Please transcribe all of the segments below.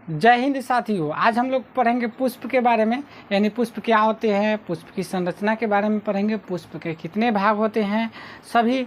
जय हिंद साथियों, आज हम लोग पढ़ेंगे पुष्प के बारे में, यानी पुष्प क्या होते हैं, पुष्प की संरचना के बारे में पढ़ेंगे, पुष्प के कितने भाग होते हैं, सभी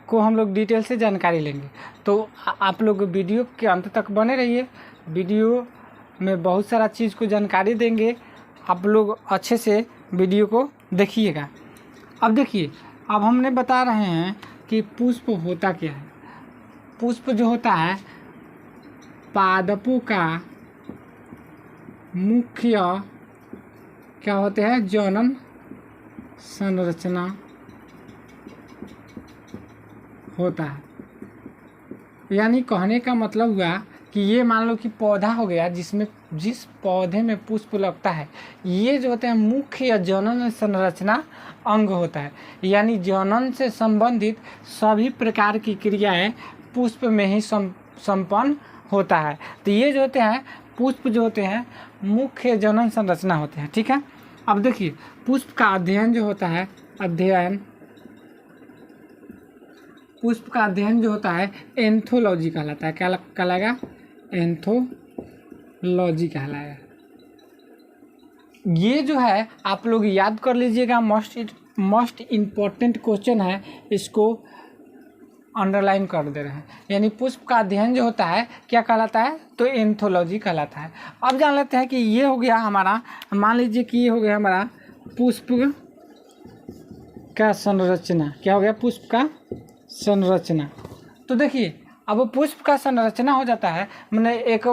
को हम लोग डिटेल से जानकारी लेंगे। तो आप लोग वीडियो के अंत तक बने रहिए, वीडियो में बहुत सारा चीज़ को जानकारी देंगे, आप लोग अच्छे से वीडियो को देखिएगा। अब देखिए, अब हमने बता रहे हैं कि पुष्प होता क्या है। पुष्प जो होता है पादपों का मुख्य क्या होते हैं, जनन संरचना होता है। यानी कहने का मतलब हुआ कि ये मान लो कि पौधा हो गया, जिस पौधे में पुष्प लगता है, ये जो होता है मुख्य या जनन संरचना अंग होता है। यानी जनन से संबंधित सभी प्रकार की क्रियाएं पुष्प में ही संपन्न होता है। तो ये जो होते हैं पुष्प जो होते हैं मुख्य जनन संरचना होते हैं। ठीक है, अब देखिए पुष्प का अध्ययन जो होता है, पुष्प का अध्ययन जो होता है एंथोलॉजी कहलाता है। क्या कहलाएगा? एंथोलॉजी कहलाएगा। ये जो है आप लोग याद कर लीजिएगा, मोस्ट इम्पोर्टेंट क्वेश्चन है, इसको अंडरलाइन कर दे रहे हैं। यानी पुष्प का अध्ययन जो होता है क्या कहलाता है, तो एंथोलॉजी कहलाता है। अब जान लेते हैं कि ये हो गया हमारा, मान लीजिए कि ये हो गया हमारा पुष्प का संरचना। क्या हो गया? पुष्प का संरचना। तो देखिए अब पुष्प का संरचना हो जाता है, मैंने एक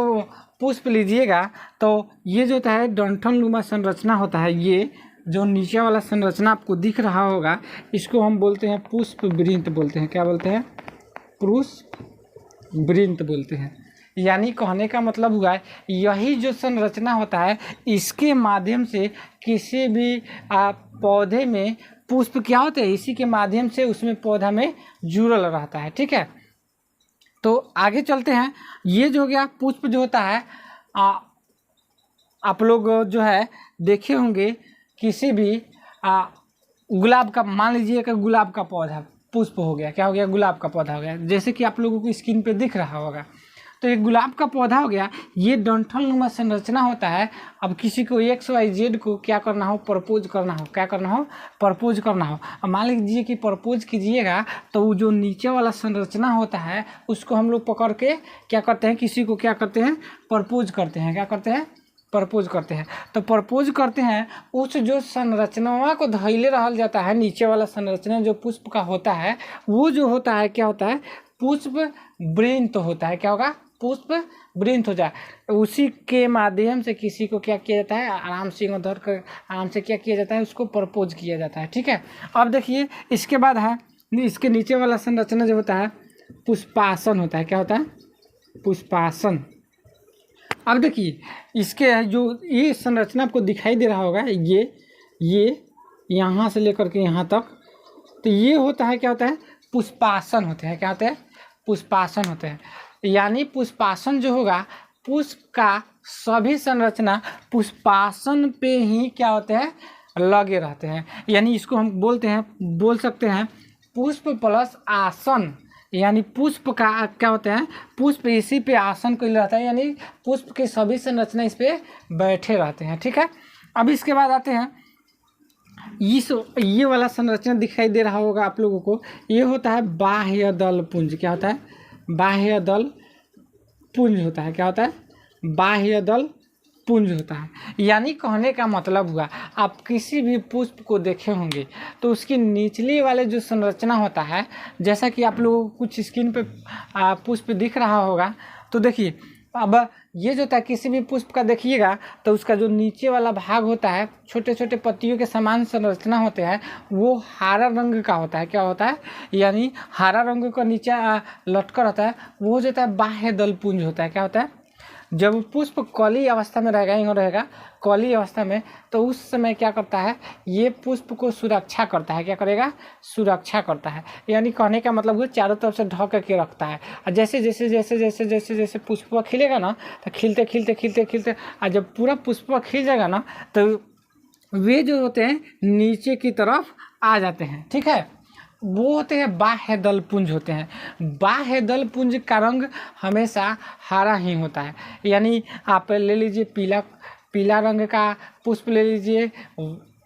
पुष्प लीजिएगा तो ये जो होता है डंठल नुमा संरचना होता है। ये जो नीचे वाला संरचना आपको दिख रहा होगा, इसको हम बोलते हैं पुष्प वृंत बोलते हैं। क्या बोलते हैं? पुष्प वृंत बोलते हैं। यानी कहने का मतलब हुआ है यही जो संरचना होता है, इसके माध्यम से किसी भी पौधे में पुष्प क्या होते हैं, इसी के माध्यम से उसमें पौधा में जुड़ल रहता है। ठीक है, तो आगे चलते हैं। ये जो हो गया पुष्प जो होता है, आप लोग जो है देखे होंगे किसी भी गुलाब का, मान लीजिए कि गुलाब का पौधा पुष्प हो गया। क्या हो गया? गुलाब का पौधा हो गया। जैसे कि आप लोगों को स्क्रीन पे दिख रहा होगा, तो एक गुलाब का पौधा हो गया, ये डंठल नुमा संरचना होता है। अब किसी को XYZ को क्या करना हो, प्रपोज करना हो, क्या करना हो, प्रपोज करना हो। अब मान लीजिए कि प्रपोज कीजिएगा, तो वो जो नीचे वाला संरचना होता है उसको हम लोग पकड़ के क्या करते हैं, किसी को क्या करते हैं, प्रपोज करते हैं। क्या करते हैं? प्रपोज करते हैं। तो प्रपोज करते हैं, उस जो संरचना को धैले रहल जाता है, नीचे वाला संरचना जो पुष्प का होता है, वो जो होता है क्या होता है, पुष्प वृंत होता है। क्या होगा? पुष्प वृंत हो जाए। उसी के माध्यम से किसी को क्या किया जाता है, आराम से धर कर आराम से क्या किया जाता है, उसको प्रपोज किया जाता है। ठीक है, अब देखिए इसके बाद है, इसके नीचे वाला संरचना जो होता है पुष्पासन होता है। क्या होता है? पुष्पासन। अब देखिए इसके जो ये संरचना आपको दिखाई दे रहा होगा, ये यहाँ से लेकर के यहाँ तक, तो ये होता है क्या होता है, पुष्पासन होते हैं। क्या होते हैं? पुष्पासन होते हैं। यानी पुष्पासन जो होगा, पुष्प का सभी संरचना पुष्पासन पे ही क्या होते हैं, लगे रहते हैं। यानी इसको हम बोल सकते हैं पुष्प प्लस आसन। यानी पुष्प का क्या होता है, पुष्प इसी पे आसन कर रहता है, यानी पुष्प के सभी संरचना इस पे बैठे रहते हैं। ठीक है, अब इसके बाद आते हैं, ये वाला संरचना दिखाई दे रहा होगा आप लोगों को, ये होता है बाह्य दल पुंज। क्या होता है? बाह्य दल पुंज होता है। क्या होता है? बाह्य दल पुंज होता है। यानी कहने का मतलब हुआ, आप किसी भी पुष्प को देखे होंगे तो उसकी निचली वाले जो संरचना होता है, जैसा कि आप लोगों को कुछ स्क्रीन पे पुष्प दिख रहा होगा, तो देखिए अब ये जो होता है किसी भी पुष्प का देखिएगा तो उसका जो नीचे वाला भाग होता है, छोटे छोटे पत्तियों के समान संरचना होते हैं, वो हरा रंग का होता है। क्या होता है? यानी हरा रंग का नीचे लटका रहता है, वो जो होता है बाह्य दल पुंज होता है। क्या होता है? जब पुष्प कली अवस्था में रहेगा कली अवस्था में, तो उस समय क्या करता है, ये पुष्प को सुरक्षा करता है। क्या करेगा? सुरक्षा करता है। यानी कहने का मतलब वो चारों तरफ से ढक के रखता है। और जैसे जैसे जैसे जैसे जैसे जैसे पुष्प खिलेगा ना, तो खिलते खिलते खिलते खिलते, और जब पूरा पुष्प खिल जाएगा ना, तो वे जो होते हैं नीचे की तरफ आ जाते हैं। ठीक है, वो होते हैं बाह्य दल पुंज होते हैं। बाह्य दल पुंज का रंग हमेशा हरा ही होता है। यानी आप ले लीजिए पीला रंग का पुष्प ले लीजिए,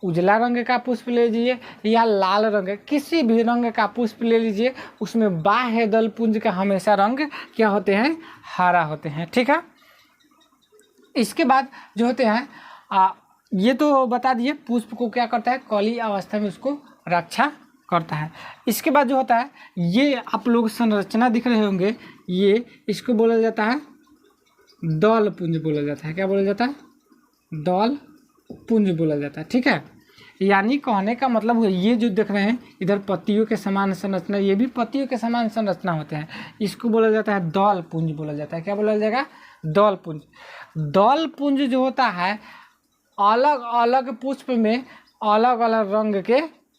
उजला रंग का पुष्प ले लीजिए, या लाल रंग, किसी भी रंग का पुष्प ले लीजिए, उसमें बाह्य दल पुंज का हमेशा रंग क्या होते हैं, हरा होते हैं। ठीक है, इसके बाद जो होते हैं ये तो बता दिए पुष्प को क्या करता है, कली अवस्था में उसको रक्षा करता है। इसके बाद जो होता है, ये आप लोग संरचना दिख रहे होंगे, ये इसको बोला जाता है दल पुंज बोला जाता है। क्या बोला जाता है, दल पुंज बोला जाता है। ठीक है, यानी कहने का मतलब है ये जो देख रहे हैं इधर पत्तियों के समान संरचना, ये भी पत्तियों के समान संरचना होते हैं, इसको बोला जाता है दल पुंज बोला जाता है। क्या बोला जाएगा, दल पुंज। दल पुंज जो होता है अलग अलग पुष्प में अलग अलग रंग के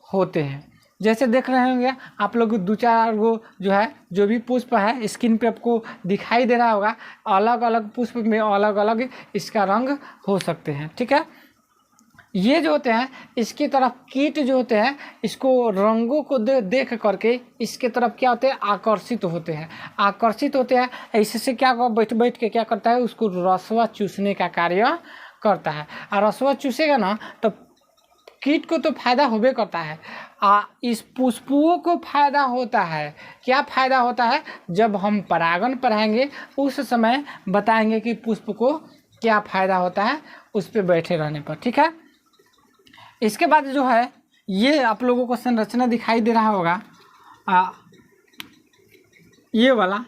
होते हैं। जैसे देख रहे होंगे आप लोग 2-4 गो जो है, जो भी पुष्प है स्क्रीन पे आपको दिखाई दे रहा होगा, अलग अलग पुष्प में अलग अलग इसका रंग हो सकते हैं। ठीक है, ये जो होते हैं इसकी तरफ कीट जो होते हैं, इसको रंगों को देख करके इसके तरफ क्या होते हैं, आकर्षित होते हैं। आकर्षित होते हैं, इससे क्या बैठ के क्या करता है, उसको रसवा चूसने का कार्य करता है। और रसवा चूसेगा ना तो कीट को तो फायदा होबे करता है, इस पुष्पों को फायदा होता है। क्या फायदा होता है, जब हम परागण पढ़ाएंगे उस समय बताएंगे कि पुष्प को क्या फायदा होता है उस पर बैठे रहने पर। ठीक है, इसके बाद जो है ये आप लोगों को संरचना दिखाई दे रहा होगा, ये वाला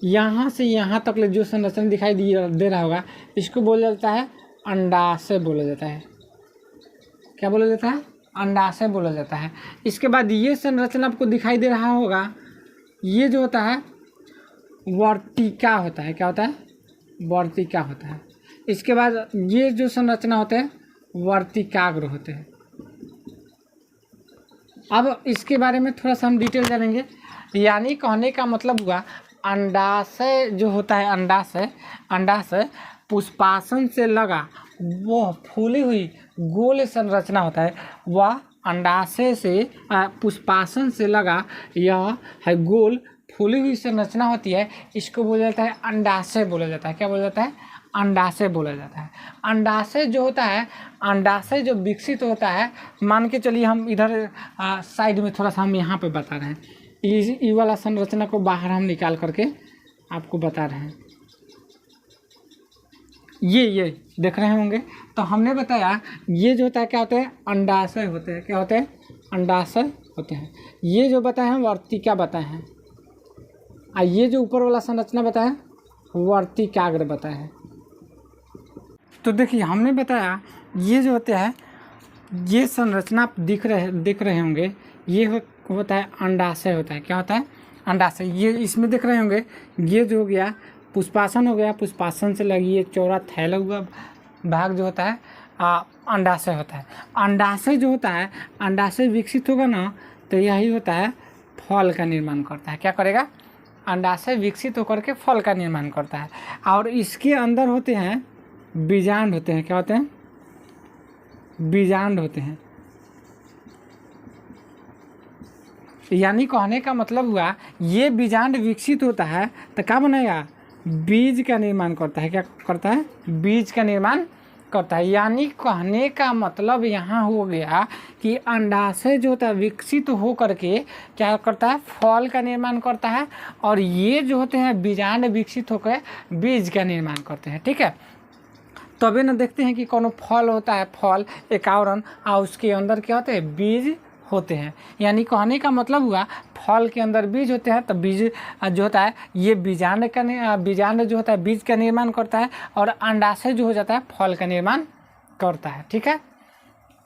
यहाँ से यहाँ तक जो संरचना दिखाई दे रहा होगा, इसको बोला जाता है अंडाशय बोला जाता है। क्या बोला जाता है, अंडाशय बोला जाता है। इसके बाद ये संरचना आपको दिखाई दे रहा होगा, ये जो होता है वर्तिका होता है। क्या होता है, वर्तिका होता है। इसके बाद ये जो संरचना होते हैं वर्तिकाग्र होते हैं। अब इसके बारे में थोड़ा सा हम डिटेल जानेंगे। यानी कहने का मतलब हुआ अंडाशय जो होता है, अंडाशय पुष्पासन से लगा वो फूली हुई गोल संरचना होता है, वह अंडाशय से पुष्पासन से लगा यह है गोल फूली हुई संरचना होती है, इसको बोला जाता है अंडाशय बोला जाता है। क्या बोला जाता है, अंडाशय बोला जाता है। अंडाशय जो होता है, अंडाशय जो विकसित होता है, मान के चलिए हम इधर साइड में थोड़ा सा हम यहाँ पे बता रहे हैं, ये वाला संरचना को बाहर हम निकाल करके आपको बता रहे हैं। ये देख रहे होंगे, तो हमने बताया ये जो होता है क्या होते हैं, अंडाशय होते हैं। क्या होते हैं, अंडाशय होते हैं। ये जो बताए हैं वर्तिका बताए हैं, और ये जो ऊपर वाला संरचना बताया है वर्तिकाग्र बताया है। तो देखिए हमने बताया ये जो होते हैं, ये संरचना आप देख रहे होंगे, ये होता है अंडाशय होता है। क्या होता है, अंडाशय। ये इसमें देख रहे होंगे, ये जो हो गया पुष्पासन हो गया, पुष्पासन से लगी ये चौड़ा थैला हुआ भाग जो होता है अंडाशय होता है। अंडाशय जो होता है, अंडाशय विकसित होगा ना तो यही होता है फल का निर्माण करता है। क्या करेगा, अंडाशय विकसित होकर के फल का निर्माण करता है। और इसके अंदर होते हैं बीजांड होते हैं। क्या होते हैं, बीजांड होते हैं। यानी कहने का मतलब हुआ ये बीजांड विकसित होता है तो क्या बनेगा, बीज का निर्माण करता है। क्या करता है, बीज का निर्माण करता है। यानी कहने का मतलब यहाँ हो गया कि अंडाशय जो होता है विकसित हो करके क्या करता है, फल का निर्माण करता है, और ये जो होते हैं बीजांड विकसित होकर बीज का निर्माण करते हैं। ठीक है, तभी ना देखते हैं कि कौन फल होता है, फल एक आवरण, और उसके अंदर क्या होते हैं, बीज होते हैं। यानी कहने का मतलब हुआ फल के अंदर बीज होते हैं, तो बीज जो होता है ये बीजांड जो होता है बीज का निर्माण करता है, और अंडाशय जो हो जाता है फल का निर्माण करता है। ठीक है,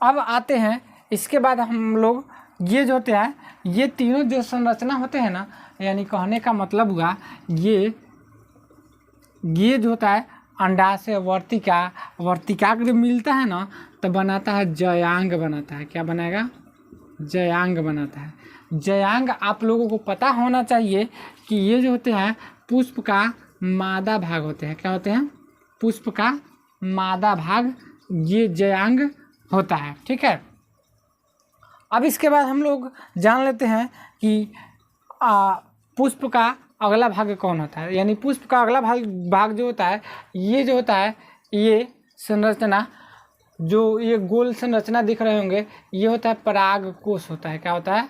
अब आते हैं इसके बाद हम लोग ये जो होते हैं, ये तीनों जो संरचना होते हैं ना, यानी कहने का मतलब हुआ ये जो होता है अंडाशय वर्तिकाग्र मिलता है ना तो बनाता है जयांग बनाता है। क्या बनाएगा, जयांग बनाता है। जयांग आप लोगों को पता होना चाहिए कि ये जो होते हैं पुष्प का मादा भाग होते हैं। क्या होते हैं, पुष्प का मादा भाग, ये जयांग होता है। ठीक है, अब इसके बाद हम लोग जान लेते हैं कि पुष्प का अगला भाग कौन होता है। यानी पुष्प का अगला भाग जो होता है, ये जो होता है, ये संरचना, जो ये गोल संरचना दिख रहे होंगे, ये होता है परागकोश होता है। क्या होता है?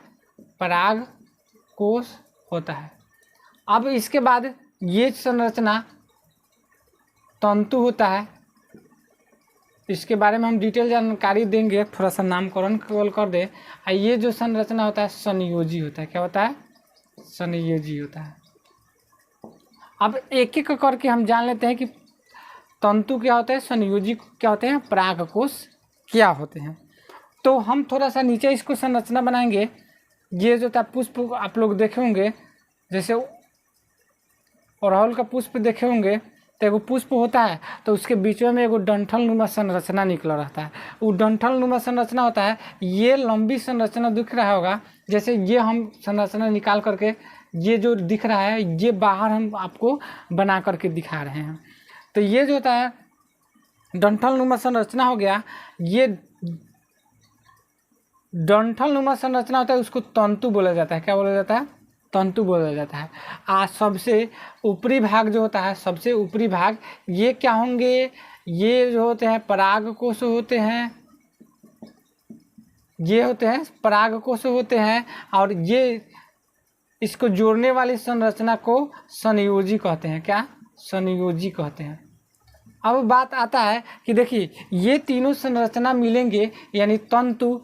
परागकोश होता है। अब इसके बाद ये संरचना तंतु होता है। इसके बारे में हम डिटेल जानकारी देंगे, थोड़ा सा नामकरण केवल कर दे। ये जो संरचना होता है संयोजी होता है। क्या होता है? संयोजी होता है। अब एक एक करके हम जान लेते हैं कि तंतु क्या होता है, संयोजी क्या होते हैं, परागकोश क्या होते हैं। तो हम थोड़ा सा नीचे इसको संरचना बनाएंगे। ये जो था पुष्प आप लोग देखे होंगे, जैसे अड़हुल का पुष्प देखे होंगे, तो एगो पुष्प होता है, तो उसके बीच में एगो डंठल नुमा संरचना निकला रहता है। वो डंठल नुमा संरचना होता है। ये लंबी संरचना दिख रहा होगा, जैसे ये हम संरचना निकाल करके, ये जो दिख रहा है, ये बाहर हम आपको बना करके दिखा रहे हैं। तो ये जो होता है डंठल नुमा संरचना हो गया। ये डंठल नुमा संरचना होता है, उसको तंतु बोला जाता है। क्या बोला जाता है? तंतु बोला जाता है। सबसे ऊपरी भाग जो होता है, सबसे ऊपरी भाग, ये क्या होंगे, ये जो होते हैं परागकोश होते हैं। ये होते हैं परागकोश होते हैं, और ये इसको जोड़ने वाली संरचना को संयोजी कहते हैं। क्या? संयोजी कहते हैं। अब बात आता है कि देखिए, ये तीनों संरचना मिलेंगे, यानी तंतु,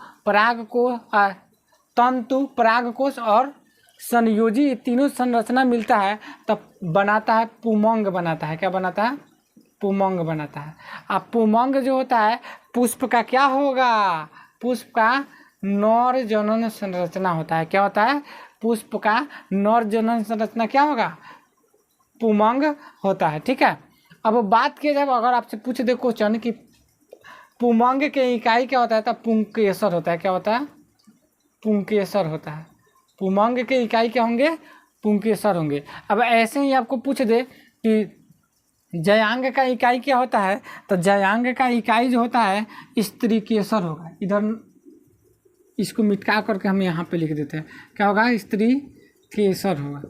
परागकोश और संयोजी, ये तीनों संरचना मिलता है तब बनाता है पुमंग बनाता है। क्या बनाता है? पुमंग बनाता है। अब पुमंग जो होता है पुष्प का क्या होगा? पुष्प का नर जनन संरचना होता है। क्या होता है? पुष्प का नर जनन संरचना क्या होगा? पुमंग होता है। ठीक है। अब बात किया जाए, अगर आपसे पूछ दे क्वेश्चन कि पुमंग के इकाई क्या होता है, तब पुंकेसर होता है। क्या होता है? पुंकेसर होता है। पुमंग के इकाई क्या होंगे? पुंकेसर होंगे। अब ऐसे ही आपको पूछ दे कि जयांग का इकाई क्या होता है, तो जयांग का इकाई जो होता है स्त्रीकेसर होगा। इधर इसको मिटका करके हम यहाँ पे लिख देते हैं, क्या होगा? स्त्रीकेसर होगा।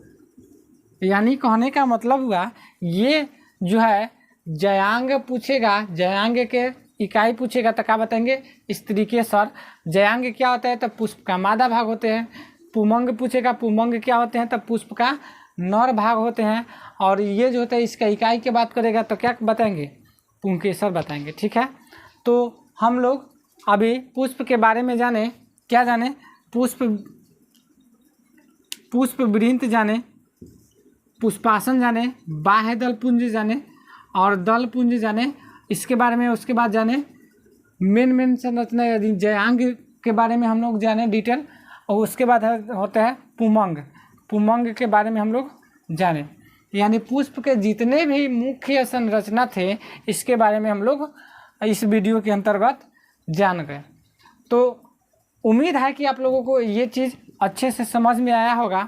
यानी कहने का मतलब हुआ, ये जो है जयांग पूछेगा, जयांग के इकाई पूछेगा तो क्या बताएंगे? स्त्रीकेसर। जयांग क्या होता है, तो पुष्प का मादा भाग होते हैं। पुमंग पूछेगा, पुमंग क्या होते हैं, तो पुष्प का नर भाग होते हैं। और ये जो होता है इसका इकाई की बात करेगा तो क्या बताएंगे? पुंकेसर बताएंगे। ठीक है। तो हम लोग अभी पुष्प के बारे में जाने, क्या जाने? पुष्प वृंत जाने, पुष्पासन जाने, बाह्य दल पुंज जाने और दल पुंज जाने, इसके बारे में। उसके बाद जाने मेन संरचना, यदि जयांग के बारे में हम लोग जाने डिटेल, और उसके बाद होता है पुमंग के बारे में हम लोग जाने। यानी पुष्प के जितने भी मुख्य संरचना थे, इसके बारे में हम लोग इस वीडियो के अंतर्गत जान गए। तो उम्मीद है कि आप लोगों को ये चीज़ अच्छे से समझ में आया होगा।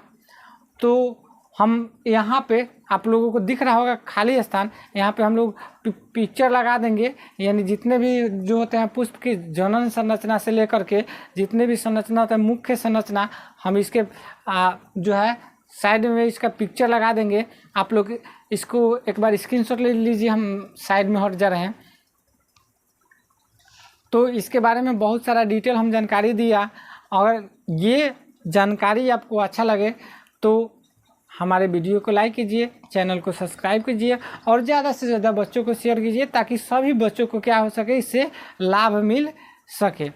तो हम यहाँ पे आप लोगों को दिख रहा होगा खाली स्थान, यहाँ पे हम लोग पिक्चर लगा देंगे। यानी जितने भी जो होते हैं पुष्प की जनन संरचना से लेकर के जितने भी संरचना होता है, मुख्य संरचना, हम इसके जो है साइड में इसका पिक्चर लगा देंगे। आप लोग इसको एक बार स्क्रीनशॉट ले लीजिए, हम साइड में हट जा रहे हैं। तो इसके बारे में बहुत सारा डिटेल हम जानकारी दिया। अगर ये जानकारी आपको अच्छा लगे तो हमारे वीडियो को लाइक कीजिए, चैनल को सब्सक्राइब कीजिए और ज़्यादा से ज़्यादा बच्चों को शेयर कीजिए, ताकि सभी बच्चों को क्या हो सके, इससे लाभ मिल सके।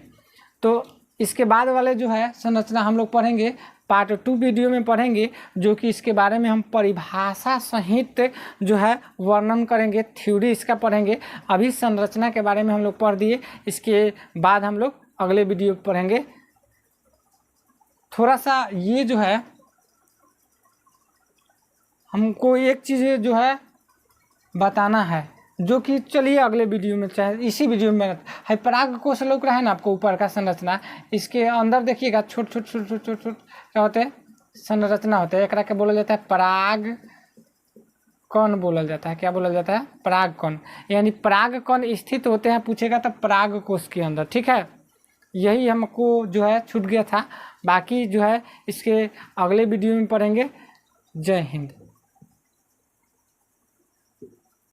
तो इसके बाद वाले जो है संरचना हम लोग पढ़ेंगे, पार्ट 2 वीडियो में पढ़ेंगे, जो कि इसके बारे में हम परिभाषा सहित जो है वर्णन करेंगे, थ्योरी इसका पढ़ेंगे। अभी संरचना के बारे में हम लोग पढ़ दिए, इसके बाद हम लोग अगले वीडियो पढ़ेंगे। थोड़ा सा ये जो है हमको एक चीज़ जो है बताना है, जो कि चलिए अगले वीडियो में, चाहे इसी वीडियो में है। परागकोश लोग रहा है ना आपको ऊपर का संरचना, इसके अंदर देखिएगा छोट क्या होते हैं संरचना होते हैं। एक के बोला जाता है पराग कण बोला जाता है। क्या बोला जाता है? पराग कण। यानी पराग कण स्थित होते हैं पूछेगा तो परागकोश के अंदर। ठीक है। यही हमको जो है छूट गया था। बाकी जो है इसके अगले वीडियो में पढ़ेंगे। जय हिंद।